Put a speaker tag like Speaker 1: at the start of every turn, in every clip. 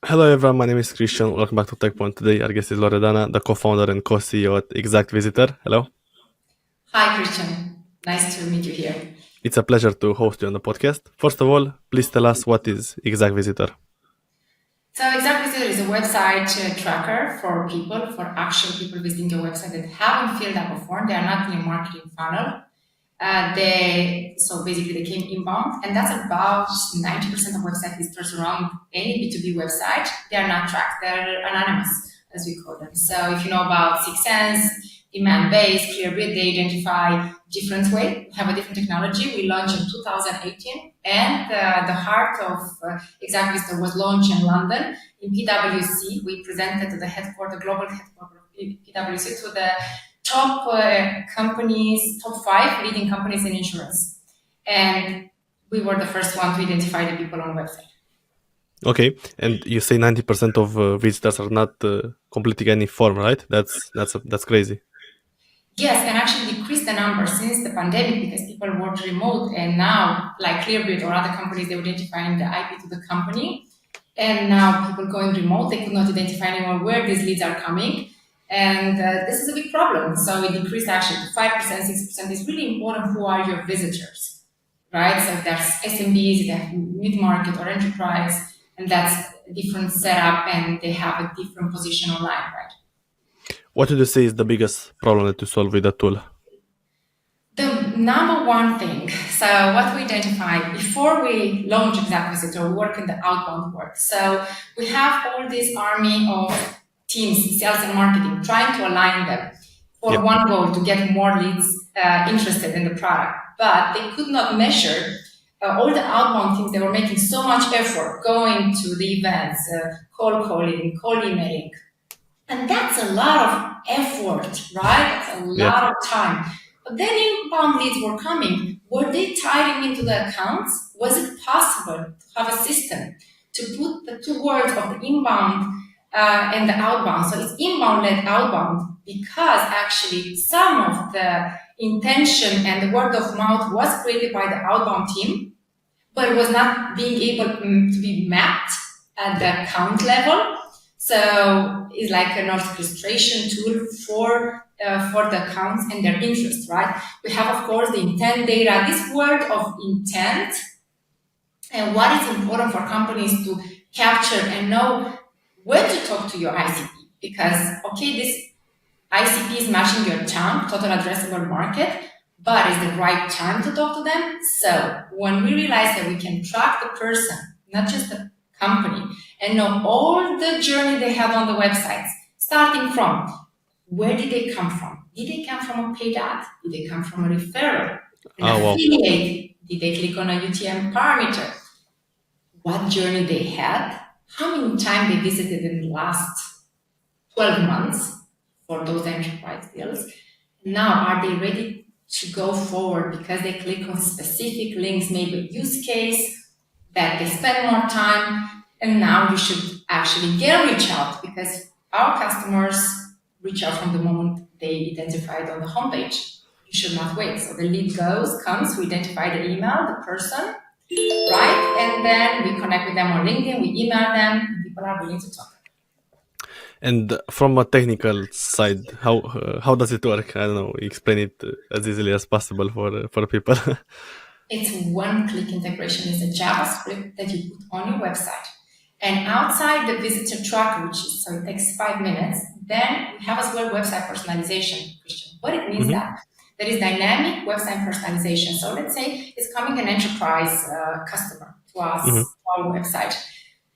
Speaker 1: Hello everyone, my name is Christian. Welcome back to Tekpon. Today our guest is Loredana, the co-founder and co-CEO at ExactVisitor. Hello.
Speaker 2: Hi, Christian. Nice to meet you here.
Speaker 1: It's a pleasure to host you on the podcast. First of all, please tell us what is ExactVisitor.
Speaker 2: So ExactVisitor is a website tracker for people, for actual people visiting your website that haven't filled up a form. They are not in a marketing funnel. So basically they came inbound, and that's about 90% of website visitors around any B2B website. They are not tracked. They're anonymous, as we call them. So if you know about Six Sense, demand base, Clearbit, they identify different way. We have a different technology. We launched in 2018, and the heart of ExactVisitor was launched in London in PwC. We presented to the global headquarters of PwC, to the top companies, top 5 leading companies in insurance. And we were the first one to identify the people on the website.
Speaker 1: Okay, and you say 90% of visitors are not completing any form, right? That's crazy.
Speaker 2: Yes, and actually decreased the number since the pandemic because people worked remote, and now, like Clearbit or other companies, they were identifying the IP to the company. And now people going remote, they could not identify anymore where these leads are coming. And this is a big problem. So it decreased actually to 5%, 6%. It's really important who are your visitors, right? So there's SMBs, they have mid-market or enterprise, and that's a different setup, and they have a different position online, right?
Speaker 1: What would you say is the biggest problem that you solve with the tool?
Speaker 2: The number one thing, so what we identified before we launch ExactVisitor, we work in the outbound work. So we have all this army of teams, sales and marketing, trying to align them for one goal, to get more leads interested in the product. But they could not measure all the outbound teams. They were making so much effort going to the events, cold calling, cold emailing. And that's a lot of effort, right? That's a lot of time. But then inbound leads were coming. Were they tied into the accounts? Was it possible to have a system to put the two words of the inbound and the outbound? So it's inbound led outbound, because actually some of the intention and the word of mouth was created by the outbound team, but it was not being able to be mapped at the account level. So it's like an orchestration tool for the accounts and their interest, right? We have, of course, the intent data. This word of intent, and what is important for companies to capture and know when to talk to your ICP. Because, okay, this ICP is matching your TAM, total addressable market, but is the right time to talk to them? So when we realize that we can track the person, not just the company, and know all the journey they have on the websites, starting from where did they come from? Did they come from a paid ad? Did they come from a referral? An affiliate? Did they click on a UTM parameter? What journey they had? How many times they visited in the last 12 months for those enterprise deals? Now, are they ready to go forward because they click on specific links, maybe a use case that they spend more time? And now you should actually reach out, because our customers reach out from the moment they identify it on the homepage. You should not wait. So the lead comes, we identify the email, the person, right? And then we connect with them on LinkedIn, we email them, people are willing to talk.
Speaker 1: And from a technical side, how does it work? I don't know, explain it as easily as possible for people.
Speaker 2: It's one-click integration. It's a JavaScript that you put on your website. And outside the visitor tracker, so it takes 5 minutes, then we have as well website personalization, Christian. What it means that there is dynamic website personalization. So let's say it's coming an enterprise customer to us, to our website.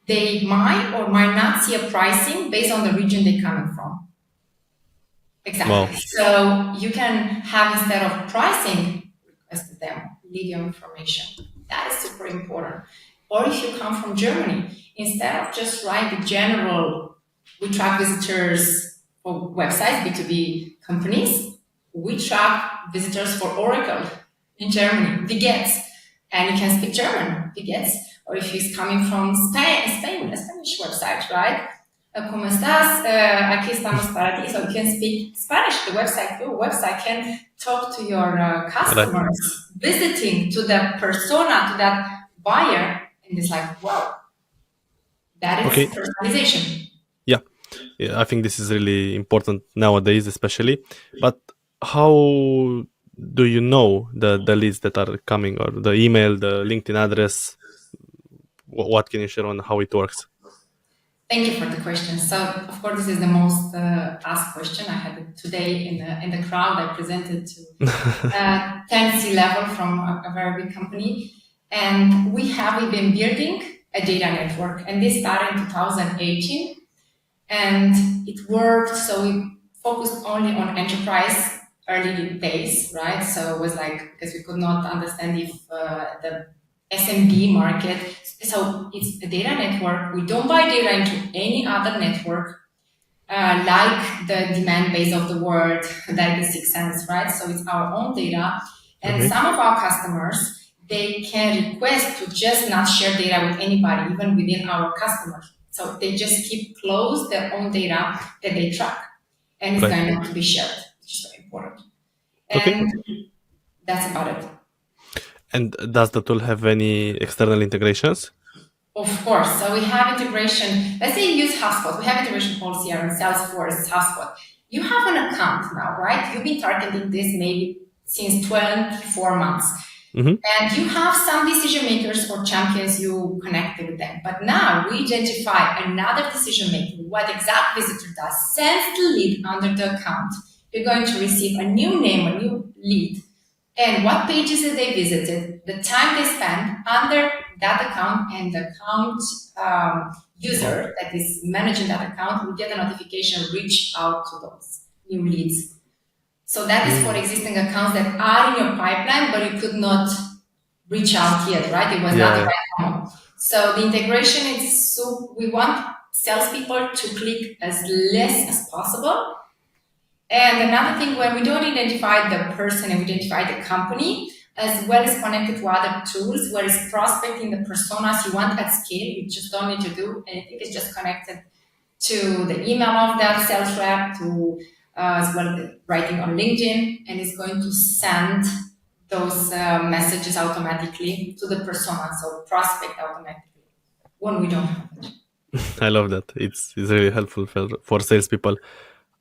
Speaker 2: They might or might not see a pricing based on the region they're coming from. Exactly. Wow. So you can have, instead of pricing, request to them, leave your information. That is super important. Or if you come from Germany, instead of just write the general, we track visitors for websites, B2B companies, we track visitors for Oracle in Germany, Vigets, and you can speak German, Vigets. Or if he's coming from Spain, a Spanish website, right? ¿Cómo estás? Aquí estamos para ti. So you can speak Spanish. Your website can talk to your customers, visiting to the persona, to that buyer. And it's like, wow, That is
Speaker 1: Okay.
Speaker 2: personalization.
Speaker 1: Yeah. Yeah, I think this is really important nowadays, especially. But how do you know the leads that are coming, or the email, the LinkedIn address? What can you share on how it works?
Speaker 2: Thank you for the question. So, of course, this is the most asked question. I had it today in the crowd. I presented to 10 C-level from a very big company. And we've been building a data network. And this started in 2018. And it worked. So we focused only on enterprise early days, right? So it was like, because we could not understand if the SMB market. So it's a data network. We don't buy data into any other network, like the demand base of the world, that is 6sense, right? So it's our own data. And
Speaker 1: Okay.
Speaker 2: some of our customers, they can request to just not share data with anybody, even within our customers. So they just keep close their own data that they track, and it's
Speaker 1: Right.
Speaker 2: going not to be shared, which is very important.
Speaker 1: Okay.
Speaker 2: And that's about it.
Speaker 1: And does the tool have any external integrations?
Speaker 2: Of course. So we have integration. Let's say you use HubSpot. We have integration policy here in Salesforce, HubSpot. You have an account now, right? You've been targeting this maybe since 24 months.
Speaker 1: Mm-hmm.
Speaker 2: And you have some decision makers or champions you connected with them. But now we identify another decision maker. What ExactVisitor does, sends the lead under the account. You're going to receive a new name, a new lead, and what pages that they visited, the time they spent under that account, and the account user that is managing that account will get a notification, reach out to those new leads. So that is for existing accounts that are in your pipeline, but you could not reach out yet, right? It was not the right moment. So the integration is we want salespeople to click as less as possible. And another thing, when we don't identify the person and we identify the company, as well as connected to other tools, where it's prospecting the personas you want at scale, you just don't need to do anything. It's just connected to the email of that sales rep, to as well writing on LinkedIn, and it's going to send those messages automatically to the persona, so prospect automatically when we don't have it.
Speaker 1: I love that. It's really helpful for salespeople.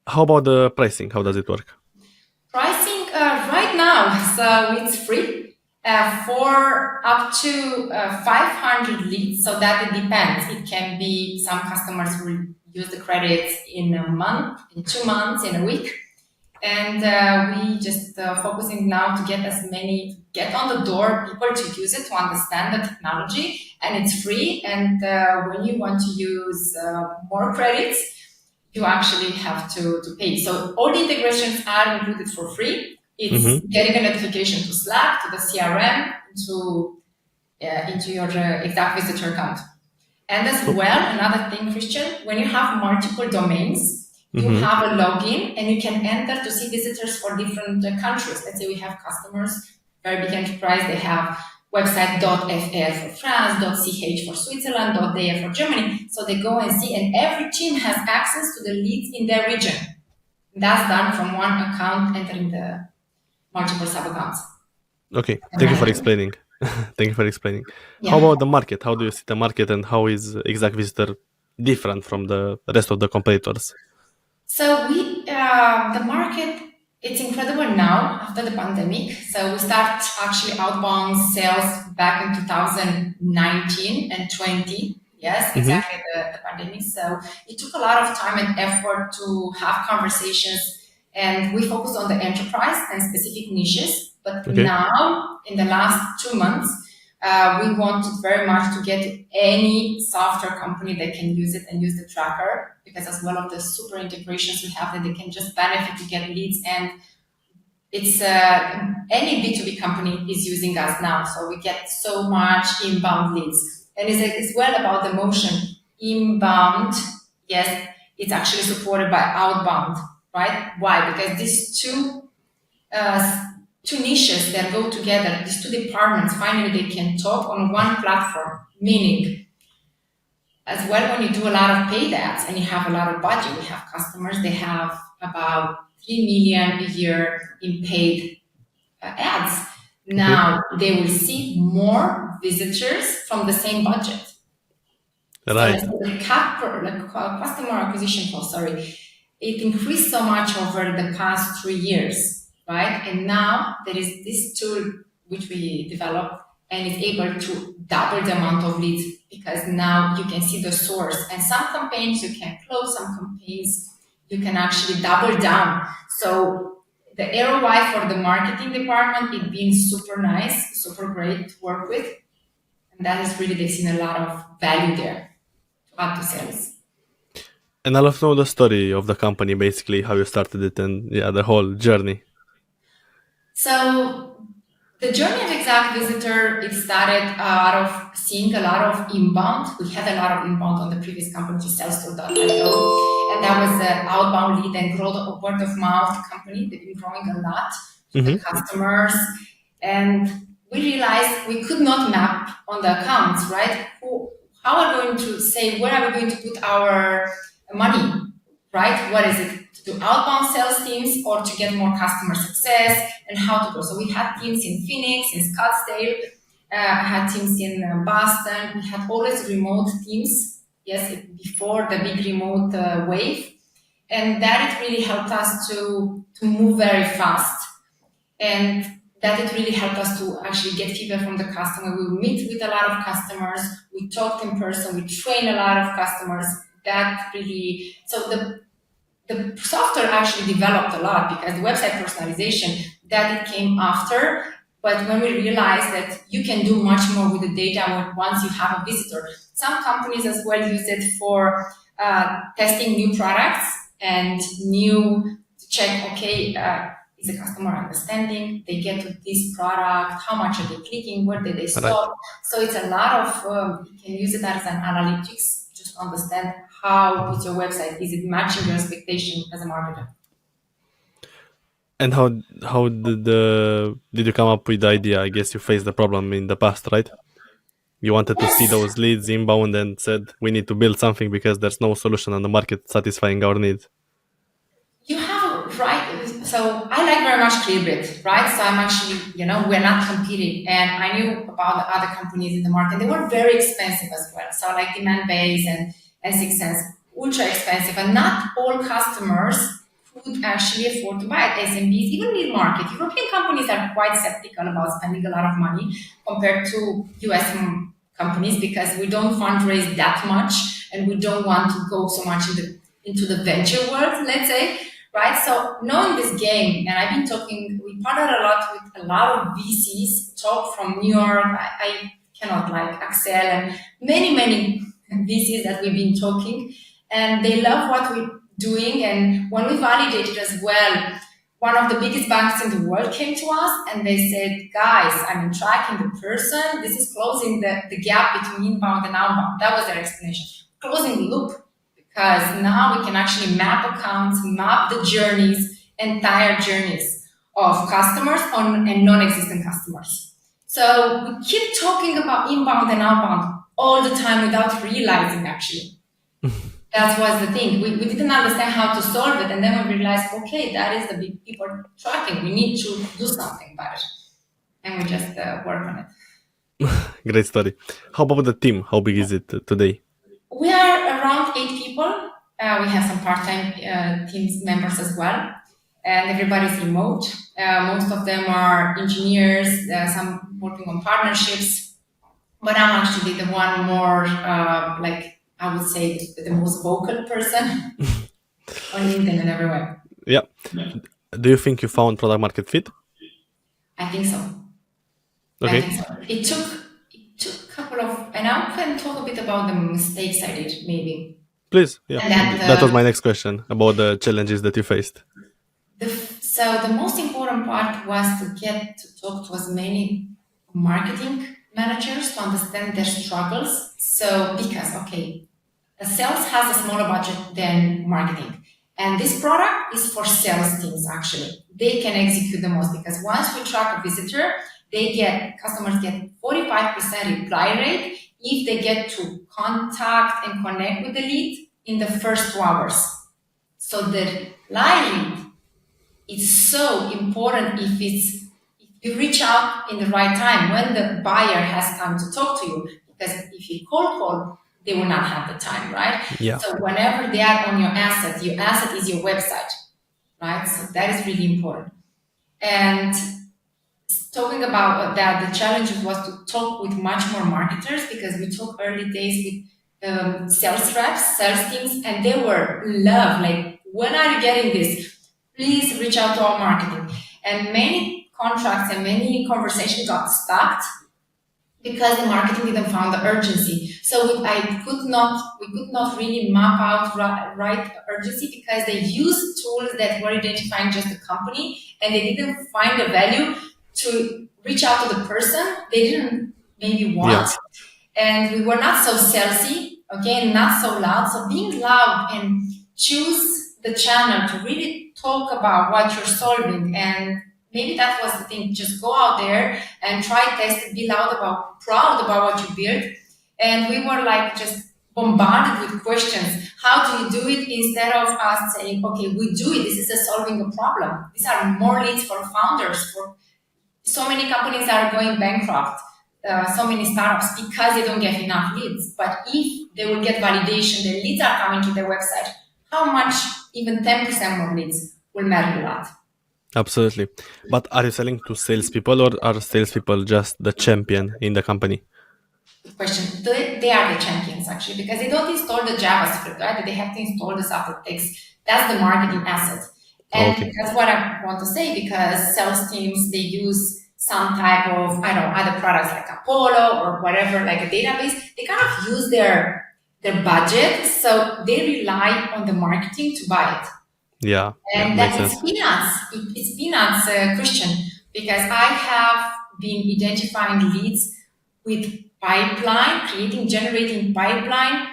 Speaker 1: How about the pricing? How does it work?
Speaker 2: Pricing right now, so it's free for up to 500 leads. So that it depends. It can be some customers will use the credits in a month, in 2 months, in a week. And we just focusing now to get on the door, people to use it, to understand the technology, and it's free. And when you want to use more credits, you actually have to pay. So all the integrations are included for free. It's getting a notification to Slack, to the CRM, into your ExactVisitor account. And as well, another thing, Christian, when you have multiple domains, you have a login and you can enter to see visitors for different countries. Let's say we have customers, very big enterprise, they have website .fr for France, .ch for Switzerland, .de for Germany. So they go and see, and every team has access to the leads in their region. That's done from one account, entering the multiple sub-accounts.
Speaker 1: Okay, thank you for explaining. Thank you for explaining. Yeah. How about the market? How do you see the market, and how is ExactVisitor different from the rest of the competitors?
Speaker 2: So the market, it's incredible now after the pandemic. So we start actually outbound sales back in 2019 and 20. Yes, exactly the pandemic. So it took a lot of time and effort to have conversations, and we focused on the enterprise and specific niches. But now, in the last 2 months, we wanted very much to get any software company that can use it and use the tracker, because as one of the super integrations we have that they can just benefit to get leads. And it's any B2B company is using us now. So we get so much inbound leads. And it's well about the motion. Inbound, yes, it's actually supported by outbound, right? Why? Because these two niches that go together, these two departments, finally they can talk on one platform, meaning as well when you do a lot of paid ads and you have a lot of budget, we have customers, they have about 3 million a year in paid ads. Now they will see more visitors from the same budget. So let's
Speaker 1: Right.
Speaker 2: say customer acquisition cost, sorry, it increased so much over the past 3 years, right? And now there is this tool which we developed and is able to double the amount of leads because now you can see the source. And some campaigns you can close, some campaigns you can actually double down. So the ROI for the marketing department, it being super nice, super great to work with. And that is really, they've seen a lot of value there to add to sales.
Speaker 1: And I love to know the story of the company, basically how you started it and yeah, the whole journey.
Speaker 2: So the journey of ExactVisitor, it started out of seeing a lot of inbound. We had a lot of inbound on the previous company, salesstore.io, and that was an outbound lead and word of mouth company. They've been growing a lot with the customers, and we realized we could not map on the accounts, right? How are we going to say where are we going to put our money, right? What is it? To do outbound sales teams or to get more customer success and how to go. So we had teams in Phoenix, in Scottsdale, had teams in Boston. We had always remote teams, yes, before the big remote wave. And that it really helped us to move very fast. And that it really helped us to actually get feedback from the customer. We meet with a lot of customers, we talk in person, we train a lot of customers. That really, so the software actually developed a lot because the website personalization that it came after. But when we realized that you can do much more with the data once you have a visitor, some companies as well use it for testing new products and to check, okay, is the customer understanding? They get to this product, how much are they clicking, where did they stop?
Speaker 1: Right.
Speaker 2: So it's a lot of, you can use it as an analytics, just understand how is your website, is it matching your expectation as a marketer?
Speaker 1: And how did you come up with the idea? I guess you faced the problem in the past, right? You wanted to see
Speaker 2: Yes,
Speaker 1: those leads inbound and said we need to build something because there's no solution on the market satisfying our needs.
Speaker 2: you have right. So I like very much Clearbit, right? So I'm actually, we're not competing, and I knew about the other companies in the market. They were very expensive as well. So like Demand Base and 6 Sense, ultra expensive, and not all customers could actually afford to buy it. SMBs, even mid-market, European companies are quite skeptical about spending a lot of money compared to US companies because we don't fundraise that much and we don't want to go so much into the venture world, let's say, right? So knowing this game, and I've been talking, we partnered a lot with a lot of VCs, top from New York, I cannot like Axel and many VCs that we've been talking, and they love what we're doing. And when we validated as well, one of the biggest banks in the world came to us and they said, guys, I'm tracking the person. This is closing the gap between inbound and outbound. That was their explanation. Closing the loop, because now we can actually map accounts, map the journeys, entire journeys of customers and non-existent customers. So we keep talking about inbound and outbound all the time without realizing actually. That was the thing. We didn't understand how to solve it. And then we realized, okay, that is the big people tracking. We need to do something about it. And we just work on it.
Speaker 1: Great story. How about the team? How big is it today?
Speaker 2: We are around 8 people. We have some part-time team members as well. And everybody's remote. Most of them are engineers, some working on partnerships. But I'm actually the one more, I would say, the most vocal person on LinkedIn and everywhere.
Speaker 1: Yeah. Do you think you found product market fit?
Speaker 2: I think so.
Speaker 1: Okay.
Speaker 2: I think so. It took a couple of, and I can talk a bit about the mistakes I did, maybe.
Speaker 1: Please. Yeah.
Speaker 2: And
Speaker 1: That was my next question about the challenges that you faced.
Speaker 2: So the most important part was to get to talk to as many marketing managers to understand their struggles. So because, okay, sales has a smaller budget than marketing. And this product is for sales teams, actually. They can execute the most because once we track a visitor, customers get 45% reply rate if they get to contact and connect with the lead in the first 2 hours. So the live lead is so important if you reach out in the right time when the buyer has time to talk to you. Because if you cold call they will not have the time, right?
Speaker 1: Yeah.
Speaker 2: So whenever they are on your asset is your website, right? So that is really important. And talking about that, the challenge was to talk with much more marketers, because we talked early days with sales reps, sales teams, and they were like, when are you getting this? Please reach out to our marketing. And many contracts and many conversations got stuck because the marketing didn't find the urgency. So we could not really map out right urgency, because they used tools that were identifying just the company, and they didn't find the value to reach out to the person they didn't maybe want. And we were not so salesy, again, not so loud. So being loud and choose the channel to really talk about what you're solving, and maybe that was the thing. Just go out there and try, test it, be proud about what you built. And we were like just bombarded with questions. How do you do it? Instead of us saying, okay, we do it. This is solving a problem. These are more leads for founders. For so many companies are going bankrupt. So many startups, because they don't get enough leads. But if they will get validation, the leads are coming to their website, how much, even 10% more leads will matter a lot.
Speaker 1: Absolutely. But are you selling to salespeople, or are salespeople just the champion in the company?
Speaker 2: Good question. They are the champions, actually, because they don't install the JavaScript, right? They have to install the software text. That's the marketing asset. And that's what I want to say, because sales teams, they use some type of, I don't know, other products like Apollo or whatever, like a database. They kind of use their budget, so they rely on the marketing to buy it.
Speaker 1: Yeah,
Speaker 2: and
Speaker 1: makes
Speaker 2: that
Speaker 1: sense.
Speaker 2: it's peanuts. It's peanuts, Christian, because I have been identifying leads with pipeline, generating pipeline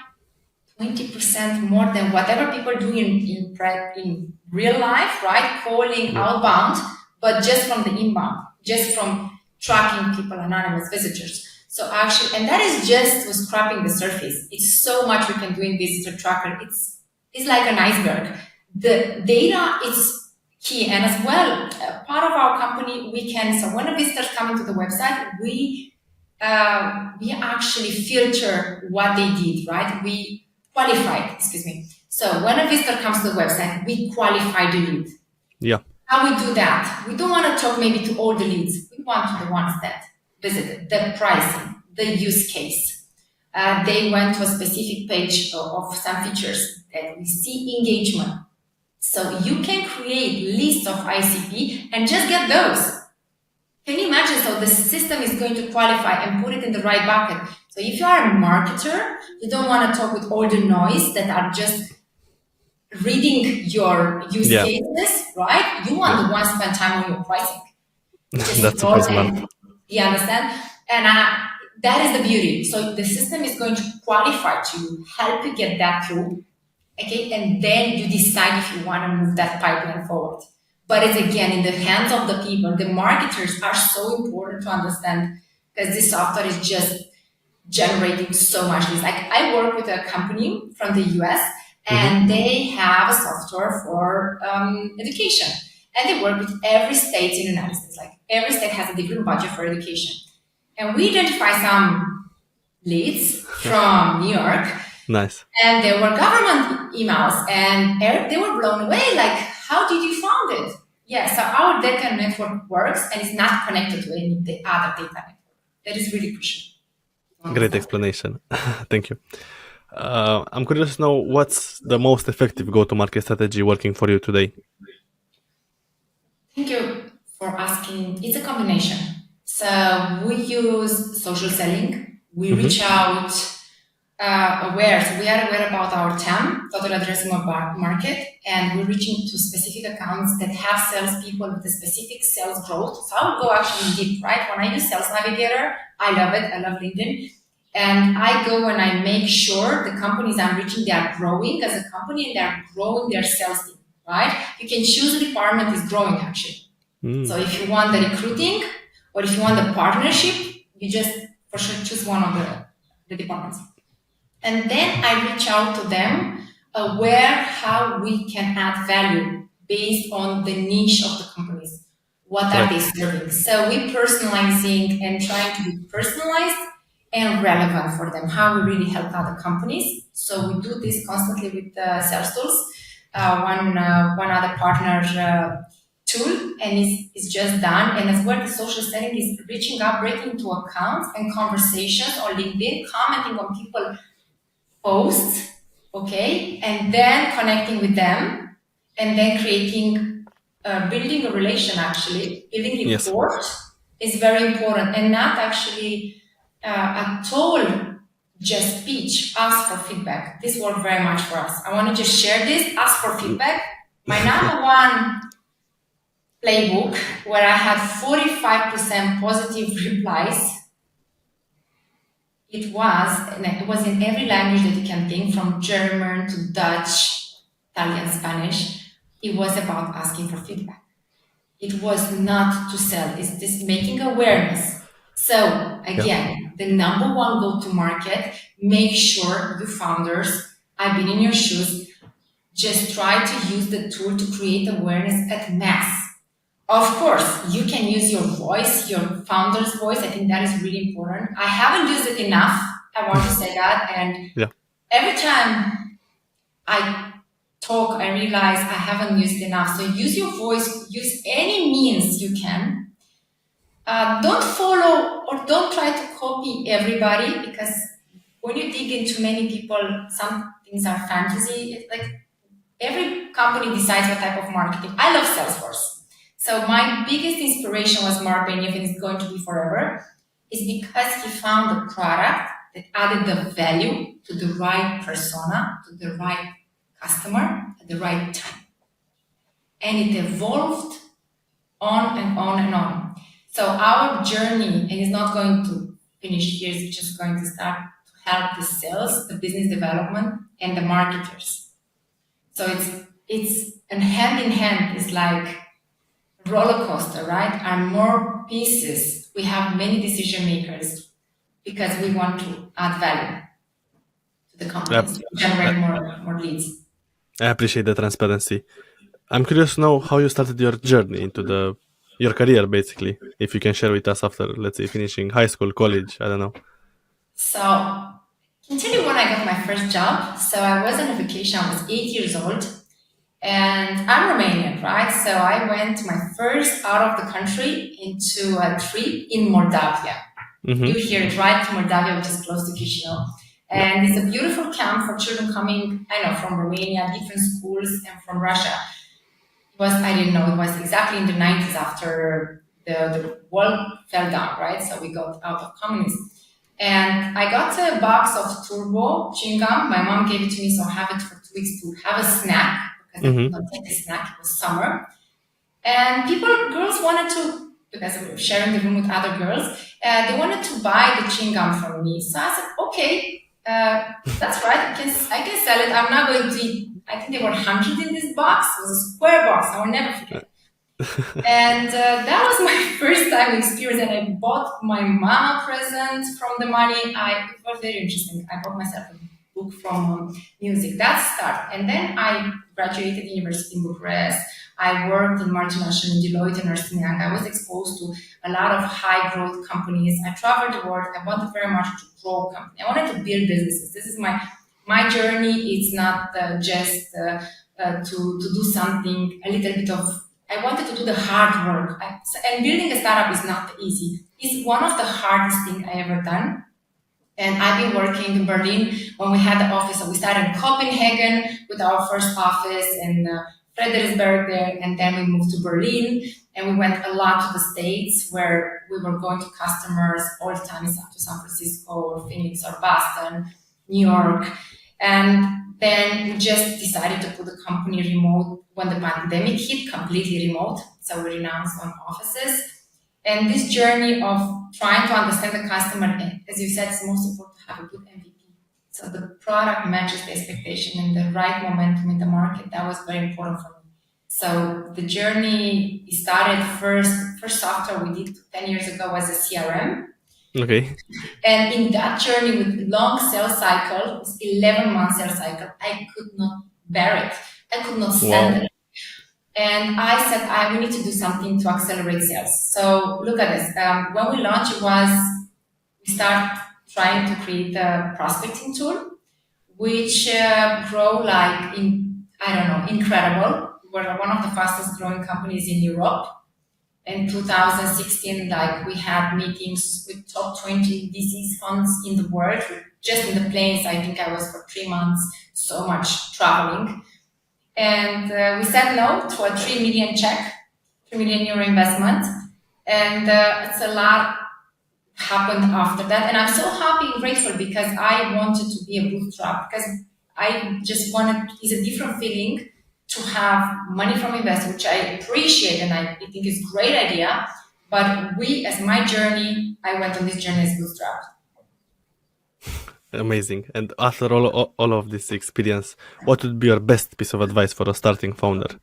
Speaker 2: 20% more than whatever people do in real life, right? Calling outbound, but just from the inbound, just from tracking people, anonymous visitors. So actually, and that is just scraping the surface. It's so much we can do in visitor tracker. It's like an iceberg. The data is key, and as well, part of our company, so when a visitor comes to the website, we actually filter what they did, right? We qualify, excuse me. So when a visitor comes to the website, we qualify the lead.
Speaker 1: Yeah.
Speaker 2: How we do that? We don't want to talk maybe to all the leads. We want to the ones that visited, the pricing, the use case. They went to a specific page of some features that we see engagement. So you can create lists of ICP and just get those. Can you imagine? So the system is going to qualify and put it in the right bucket. So if you are a marketer, you don't want to talk with all the noise that are just reading your use cases, right? You want the ones spend time on your pricing.
Speaker 1: That's super smart.
Speaker 2: You understand? And that is the beauty. So the system is going to qualify to help you get that through. Okay, and then you decide if you want to move that pipeline forward. But it's again in the hands of the people. The marketers are so important to understand, because this software is just generating so much leads. Like I work with a company from the US, and they have a software for education, and they work with every state in the United States. Like every state has a different budget for education, and we identify some leads from New York.
Speaker 1: Nice.
Speaker 2: And there were government emails, and they were blown away. Like, how did you found it? Yeah, so our data network works, and it's not connected to any other data network. That is really crucial.
Speaker 1: Great explanation. Thank you. I'm curious to know, what's the most effective go-to-market strategy working for you today?
Speaker 2: Thank you for asking. It's a combination. So we use social selling. We reach out aware. So we are aware about our TAM, total addressable market, and we're reaching to specific accounts that have salespeople with a specific sales growth. So I will go actually deep, right? When I use Sales Navigator, I love it. I love LinkedIn. And I go and I make sure the companies I'm reaching, they are growing as a company, and they are growing their sales team, right? You can choose a department is growing actually. So if you want the recruiting, or if you want the partnership, you just for sure choose one of the departments. And then I reach out to them how we can add value based on the niche of the companies. What are they serving? So we personalizing and trying to be personalized and relevant for them, how we really help other companies. So we do this constantly with sales tools. One other partner tool, and it's just done. And as well, the social selling is reaching out, breaking into accounts and conversations on LinkedIn, commenting on people posts, okay, and then connecting with them, and then creating, building a relation. Actually, building
Speaker 1: Yes.
Speaker 2: rapport is very important, and not actually at all just pitch, ask for feedback. This worked very much for us. I want to just share this, ask for feedback. My number one playbook, where I had 45% positive replies. It was in every language that you can think, from German to Dutch, Italian, Spanish. It was about asking for feedback. It was not to sell. It's just making awareness. So again, the number one go-to market, make sure you founders, I've been in your shoes, just try to use the tool to create awareness at mass. Of course, you can use your voice, your founder's voice. I think that is really important. I haven't used it enough. I want to say that. And every time I talk, I realize I haven't used it enough. So use your voice, use any means you can. Don't follow or don't try to copy everybody, because when you dig into many people, some things are fantasy. It's like every company decides what type of marketing. I love Salesforce. So my biggest inspiration was Mark Benioff, and it's going to be forever, is because he found a product that added the value to the right persona, to the right customer at the right time. And it evolved on and on and on. So our journey, and it's not going to finish here, it's just going to start to help the sales, the business development, and the marketers. So it's an hand in hand. It's like roller coaster, right? Are more pieces. We have many decision makers because we want to add value to the companies, to generate more leads.
Speaker 1: I appreciate the transparency. I'm curious to know how you started your journey into your career, basically. If you can share with us after, let's say, finishing high school, college, I don't know.
Speaker 2: So I can tell you when I got my first job. So I was on a vacation. I was 8 years old. And I'm Romanian, right? So I went my first out of the country into a trip in Moldavia.
Speaker 1: Mm-hmm.
Speaker 2: You hear it, right? Moldavia, which is close to Chisinau. And it's a beautiful camp for children coming, from Romania, different schools, and from Russia. I didn't know, it was exactly in the 90s after the world fell down, right? So we got out of communism. And I got a box of Turbo chewing gum. My mom gave it to me, so I have it for 2 weeks to have a snack. Because I could not take a snack, it was summer. And girls wanted to, because we were sharing the room with other girls, they wanted to buy the chewing gum from me. So I said, okay, that's right, I can sell it. I'm not going to eat. I think there were 100 in this box. It was a square box, I will never forget. And that was my first time experience. And I bought my mom a present from the money. It was very interesting. I bought myself a book from music. That started. And then I graduated university in Bucharest. I worked in multinational in Deloitte and Ernst & Young. I was exposed to a lot of high growth companies. I traveled the world. I wanted very much to grow a company. I wanted to build businesses. This is my journey. It's not just to do something, a little bit of, I wanted to do the hard work. And building a startup is not easy. It's one of the hardest things I ever done. And I've been working in Berlin when we had the office. So we started in Copenhagen with our first office and Fredericksburg there. And then we moved to Berlin and we went a lot to the States where we were going to customers all the time, to San Francisco or Phoenix or Boston, New York. And then we just decided to put the company remote when the pandemic hit, completely remote. So we renounced on offices. And this journey of trying to understand the customer, as you said, it's most important to have a good MVP. So the product matches the expectation and the right momentum in the market. That was very important for me. So the journey started first software we did 10 years ago was a CRM.
Speaker 1: Okay.
Speaker 2: And in that journey with long sales cycle, 11-month sales cycle, I could not bear it. I could not stand it. And I said, we need to do something to accelerate sales. So look at this. When we launched, we trying to create a prospecting tool, which grow like incredible. We're one of the fastest growing companies in Europe. In 2016, like we had meetings with top 20 VC funds in the world. Just in the planes, I think I was for 3 months, so much traveling. And we said no to a 3 million check, 3 million euro investment. And it's a lot happened after that. And I'm so happy and grateful because I wanted to be a bootstrap, because I just wanted, it's a different feeling to have money from investors, which I appreciate and I think is a great idea. But as my journey, I went on this journey as bootstrap.
Speaker 1: Amazing. And after all of this experience, what would be your best piece of advice for a starting founder?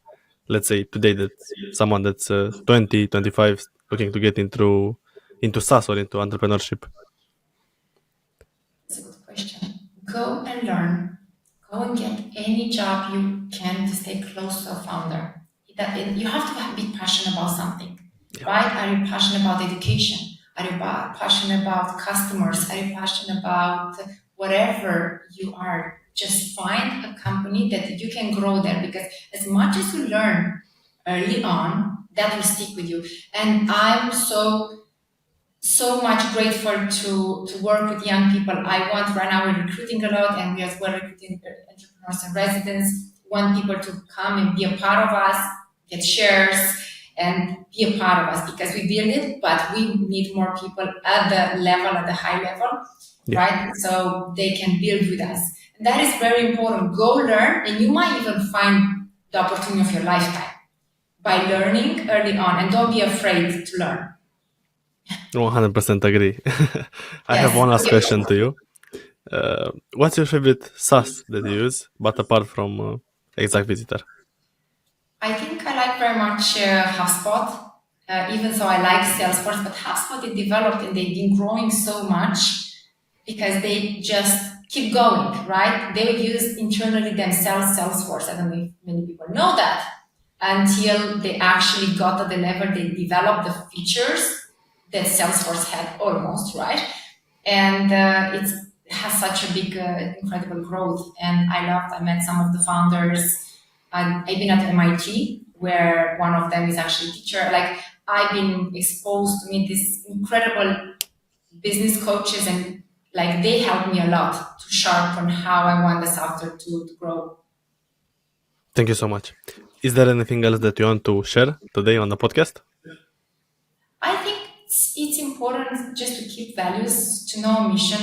Speaker 1: Let's say today that someone that's 20, 25, looking to get into SaaS or into entrepreneurship.
Speaker 2: That's a good question. Go and learn. Go and get any job you can to stay close to a founder. You have to be passionate about something, right? Are you passionate about education? Are you passionate about customers? Are you passionate about whatever you are? Just find a company that you can grow there, because as much as you learn early on, that will stick with you. And I'm so much grateful to work with young people. Right now we're recruiting a lot, and we as well recruiting entrepreneurs and residents. Want people to come and be a part of us, get shares, and be a part of us, because we build it, but we need more people at the high level, right? So they can build with us. And that is very important. Go learn, and you might even find the opportunity of your lifetime by learning early on, and don't be afraid to learn.
Speaker 1: 100% agree. I have one last question to you. What's your favorite SaaS that you use, but apart from ExactVisitor?
Speaker 2: I think I like very much HubSpot, even though I like Salesforce, but HubSpot is developed and they've been growing so much because they just keep going, right? They would use internally themselves Salesforce. I don't know if many people know that, until they actually got to the level they developed the features that Salesforce had almost, right? And it has such a big, incredible growth. And I met some of the founders. I've been at MIT, where one of them is actually a teacher. Like, I've been exposed to meet these incredible business coaches, and like they helped me a lot to sharpen how I want the software to grow.
Speaker 1: Thank you so much. Is there anything else that you want to share today on the podcast?
Speaker 2: I think it's important just to keep values, to know a mission.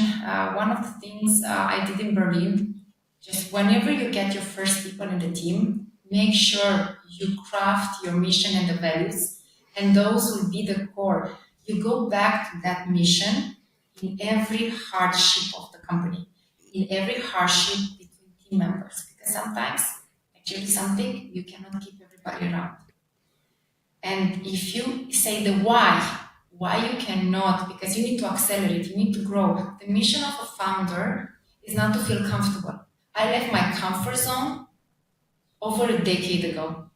Speaker 2: One of the things I did in Berlin, just whenever you get your first people in the team, make sure you craft your mission and the values, and those will be the core. You go back to that mission in every hardship of the company, in every hardship between team members, because sometimes actually something you cannot keep everybody around. And if you say the why you cannot, because you need to accelerate, you need to grow. The mission of a founder is not to feel comfortable. I left my comfort zone over a decade ago.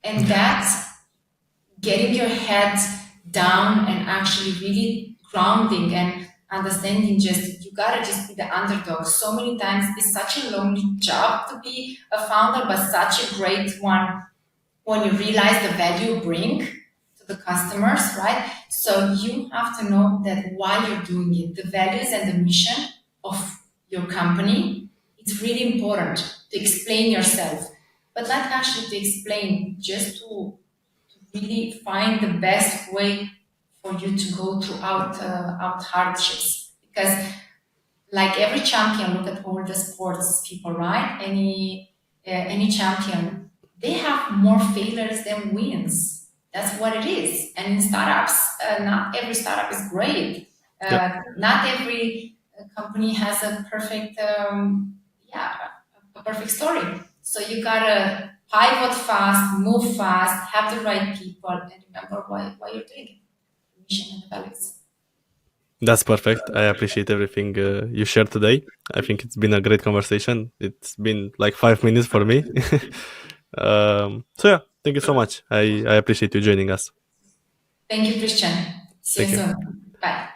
Speaker 2: And that's getting your head down and actually really grounding and understanding, you gotta just be the underdog. So many times it's such a lonely job to be a founder, but such a great one when you realize the value you bring to the customers, right? So you have to know that why you're doing it, the values and the mission of your company. It's really important to explain yourself, but not actually to explain, just to really find the best way for you to go throughout out hardships. Because like every champion, look at all the sports people, right? Any champion, they have more failures than wins. That's what it is. And in startups, not every startup is great. Not every company has a perfect, a perfect story. So you gotta pivot fast, move fast, have the right people, and remember why you're doing it. The mission and the values.
Speaker 1: That's perfect. I appreciate everything you shared today. I think it's been a great conversation. It's been like 5 minutes for me. So yeah, thank you so much. I appreciate you joining us.
Speaker 2: Thank you, Christian. See you soon. Bye.